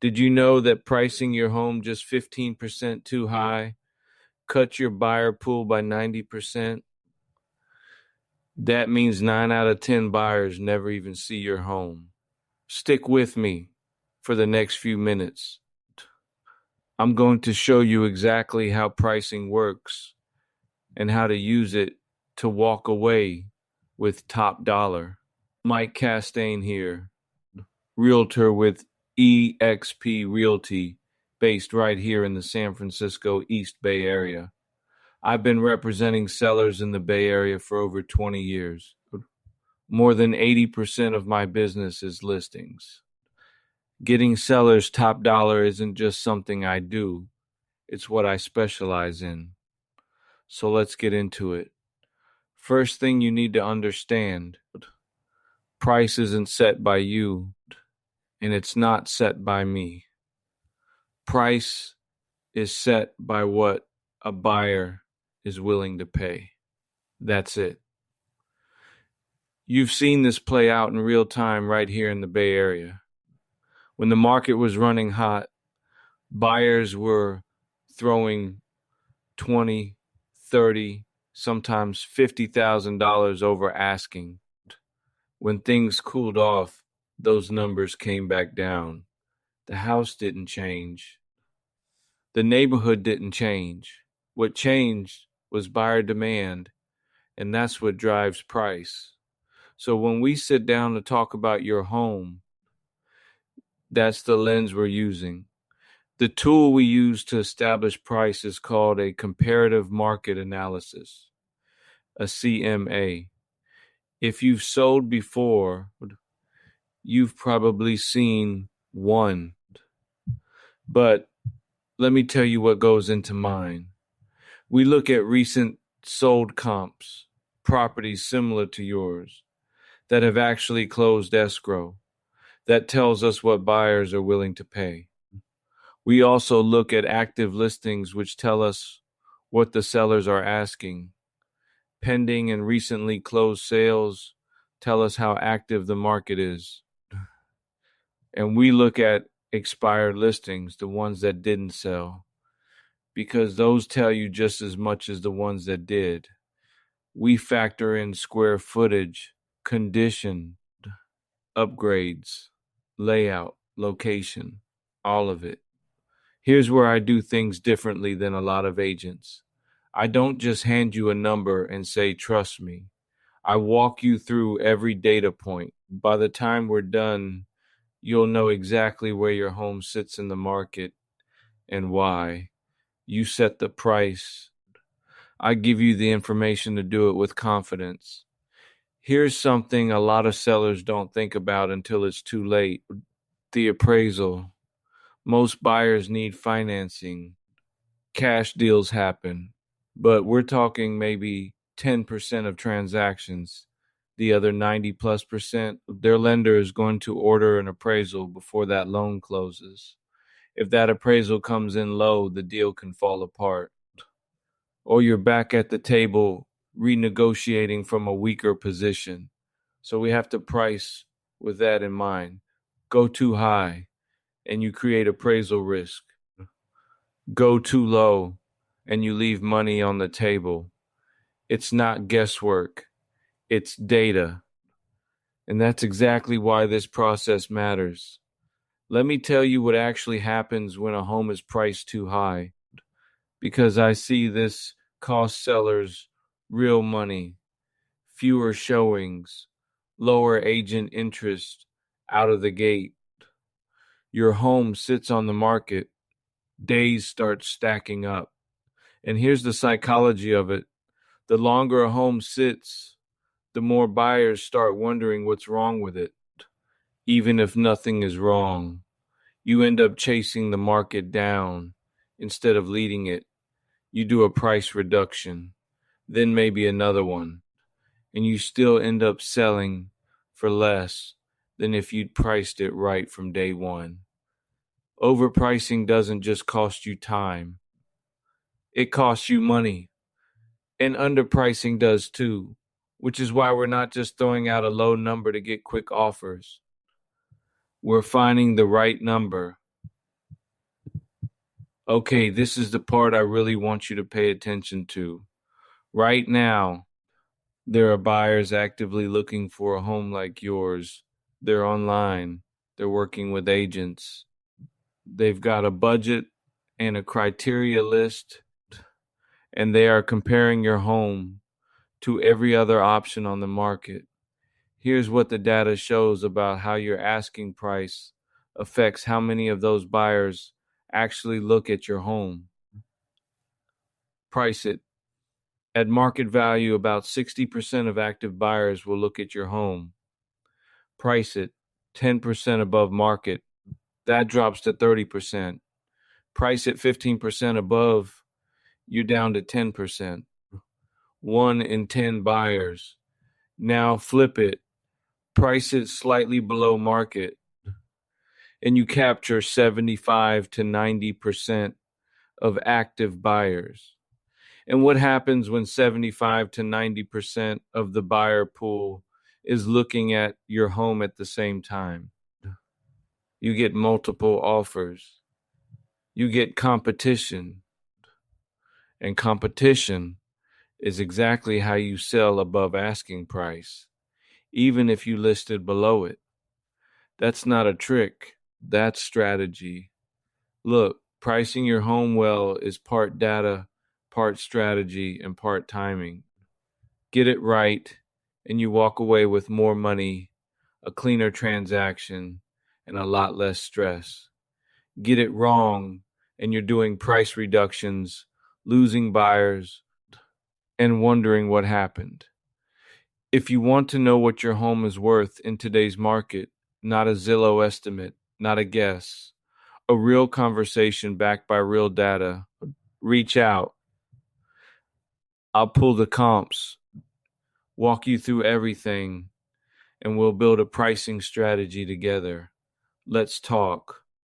Did you know that pricing your home just 15% too high cut your buyer pool by 90%? That means 9 out of 10 buyers never even see your home. Stick with me for the next few minutes. I'm going to show you exactly how pricing works and how to use it to walk away with top dollar. Mike Castain here, realtor with eXp Realty, based right here in the San Francisco East Bay Area. I've been representing sellers in the Bay Area for over 20 years. More than 80% of my business is listings. Getting sellers top dollar isn't just something I do, it's what I specialize in. So let's get into it. First thing you need to understand, price isn't set by you, and it's not set by me. Price is set by what a buyer is willing to pay. That's it. You've seen this play out in real time right here in the Bay Area. When the market was running hot, buyers were throwing 20, 30, sometimes $50,000 over asking. When things cooled off, those numbers came back down. The house didn't change. The neighborhood didn't change. What changed was buyer demand, and that's what drives price. So when we sit down to talk about your home, that's the lens we're using. The tool we use to establish price is called a comparative market analysis, a CMA. If you've sold before, you've probably seen one. But let me tell you what goes into mine. We look at recent sold comps, properties similar to yours, that have actually closed escrow. That tells us what buyers are willing to pay. We also look at active listings, which tell us what the sellers are asking. Pending and recently closed sales tell us how active the market is. And we look at expired listings, the ones that didn't sell, because those tell you just as much as the ones that did. We factor in square footage, condition, upgrades, layout, location, all of it. Here's where I do things differently than a lot of agents. I don't just hand you a number and say, trust me. I walk you through every data point. By the time we're done, you'll know exactly where your home sits in the market and why. You set the price. I give you the information to do it with confidence. Here's something a lot of sellers don't think about until it's too late. The appraisal. Most buyers need financing. Cash deals happen, but we're talking maybe 10% of transactions. The other 90+%, their lender is going to order an appraisal before that loan closes. If that appraisal comes in low, the deal can fall apart. Or you're back at the table renegotiating from a weaker position. So we have to price with that in mind. Go too high, and you create appraisal risk. Go too low, and you leave money on the table. It's not guesswork. It's data. And that's exactly why this process matters. Let me tell you what actually happens when a home is priced too high, because I see this cost sellers real money, fewer showings, lower agent interest out of the gate. Your home sits on the market, days start stacking up. And here's the psychology of it. The longer a home sits, the more buyers start wondering what's wrong with it. Even if nothing is wrong, you end up chasing the market down instead of leading it. You do a price reduction, then maybe another one, and you still end up selling for less than if you'd priced it right from day one. Overpricing doesn't just cost you time. It costs you money. And underpricing does too, which is why we're not just throwing out a low number to get quick offers. We're finding the right number, Okay, this is the part I really want you to pay attention to. Right now, there are buyers actively looking for a home like yours. They're online, they're working with agents, they've got a budget and a criteria list, and they are comparing your home to every other option on the market. Here's what the data shows about how your asking price affects how many of those buyers actually look at your home. Price it. At market value, about 60% of active buyers will look at your home. Price it 10% above market. That drops to 30%. Price it 15% above, you're down to 10%. 1 in 10 buyers. Now flip it. Price it slightly below market, and you capture 75 to 90% of active buyers. And what happens when 75 to 90% of the buyer pool is looking at your home at the same time? You get multiple offers. You get competition. And competition is exactly how you sell above asking price, even if you listed below it. That's not a trick. That's strategy. Look, pricing your home well is part data, part strategy, and part timing. Get it right, and you walk away with more money, a cleaner transaction, and a lot less stress. Get it wrong, and you're doing price reductions, losing buyers, and wondering what happened. If you want to know what your home is worth in today's market, not a Zillow estimate, not a guess, a real conversation backed by real data, reach out. I'll pull the comps, walk you through everything, and we'll build a pricing strategy together. Let's talk.